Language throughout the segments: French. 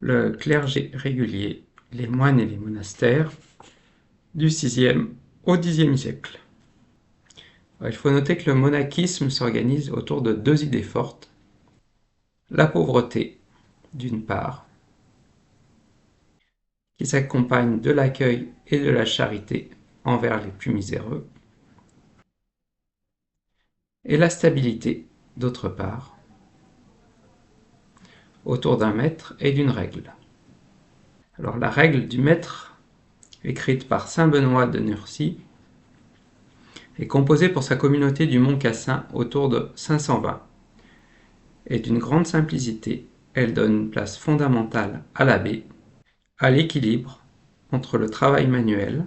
Le clergé régulier, les moines et les monastères, du VIe au Xe siècle. Il faut noter que le monachisme s'organise autour de deux idées fortes. La pauvreté, d'une part, qui s'accompagne de l'accueil et de la charité envers les plus miséreux, et la stabilité, d'autre part, autour d'un maître et d'une règle. Alors la règle du maître, écrite par saint Benoît de Nursie, est composée pour sa communauté du Mont Cassin autour de 520. Et d'une grande simplicité, elle donne une place fondamentale à l'abbé, à l'équilibre entre le travail manuel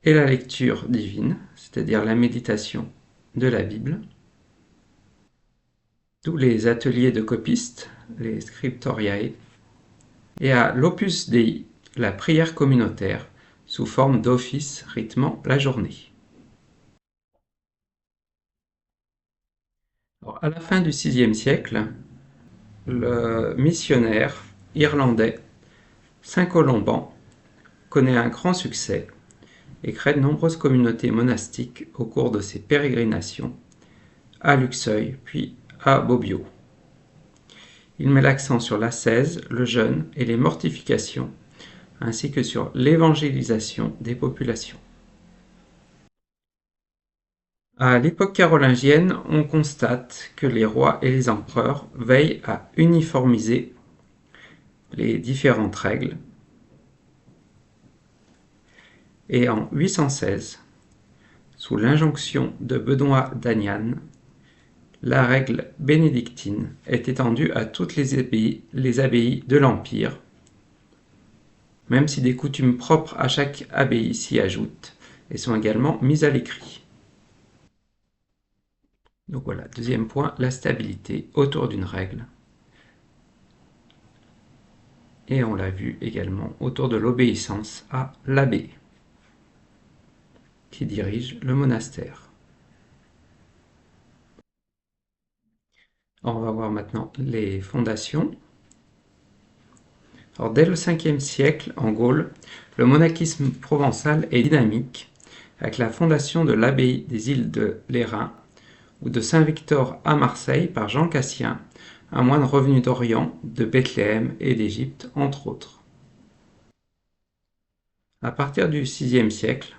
et la lecture divine, c'est-à-dire la méditation de la Bible, d'où les ateliers de copistes, les scriptoriae, et à l'opus dei, la prière communautaire, sous forme d'office rythmant la journée. Alors, à la fin du VIe siècle, le missionnaire irlandais Saint Colomban connaît un grand succès et crée de nombreuses communautés monastiques au cours de ses pérégrinations à Luxeuil puis à Bobbio. Il met l'accent sur l'ascèse, le jeûne et les mortifications, ainsi que sur l'évangélisation des populations. À l'époque carolingienne, on constate que les rois et les empereurs veillent à uniformiser les différentes règles. Et en 816, sous l'injonction de Benoît d'Aniane, la règle bénédictine est étendue à toutes les abbayes de l'Empire, même si des coutumes propres à chaque abbaye s'y ajoutent et sont également mises à l'écrit. Donc voilà, deuxième point, la stabilité autour d'une règle. Et on l'a vu également autour de l'obéissance à l'abbé, qui dirige le monastère. On va voir maintenant les fondations. Alors, dès le 5e siècle, en Gaule, le monachisme provençal est dynamique, avec la fondation de l'abbaye des îles de Lérins ou de Saint-Victor à Marseille par Jean Cassien, un moine revenu d'Orient, de Bethléem et d'Égypte, entre autres. À partir du VIe siècle,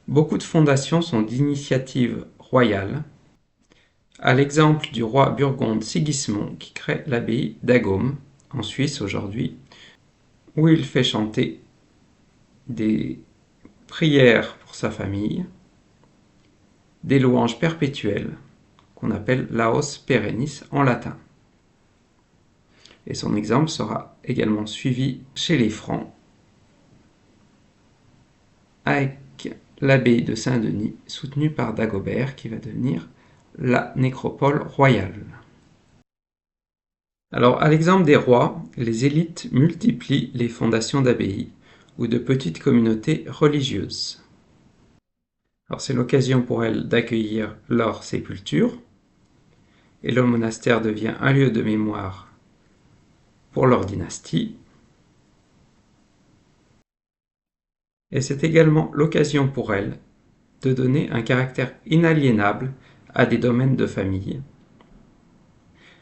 beaucoup de fondations sont d'initiative royale, à l'exemple du roi burgonde Sigismond qui crée l'abbaye d'Agome, en Suisse aujourd'hui, où il fait chanter des prières pour sa famille, des louanges perpétuelles, qu'on appelle laos perennis en latin. Et son exemple sera également suivi chez les Francs, avec l'abbaye de Saint-Denis, soutenue par Dagobert, qui va devenir la nécropole royale. Alors, à l'exemple des rois, les élites multiplient les fondations d'abbayes ou de petites communautés religieuses. Alors, c'est l'occasion pour elles d'accueillir leur sépulture, et le monastère devient un lieu de mémoire pour leur dynastie. Et c'est également l'occasion pour elles de donner un caractère inaliénable à des domaines de famille.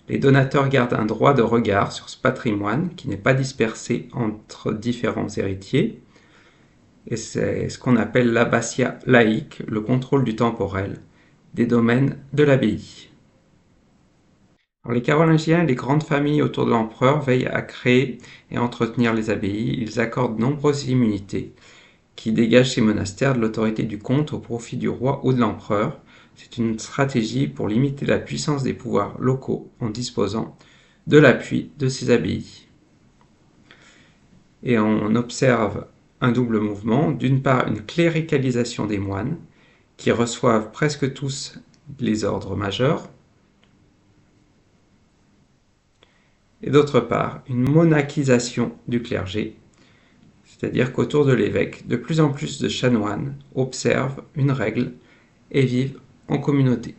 Les donateurs gardent un droit de regard sur ce patrimoine qui n'est pas dispersé entre différents héritiers, et c'est ce qu'on appelle l'abbatiat laïque, le contrôle du temporel, des domaines de l'abbaye. Alors, les Carolingiens et les grandes familles autour de l'empereur veillent à créer et entretenir les abbayes. Ils accordent nombreuses immunités qui dégagent ces monastères de l'autorité du comte au profit du roi ou de l'empereur. C'est une stratégie pour limiter la puissance des pouvoirs locaux en disposant de l'appui de ces abbayes. Et on observe un double mouvement. D'une part, une cléricalisation des moines, qui reçoivent presque tous les ordres majeurs, et d'autre part, une monachisation du clergé, c'est-à-dire qu'autour de l'évêque, de plus en plus de chanoines observent une règle et vivent en communauté.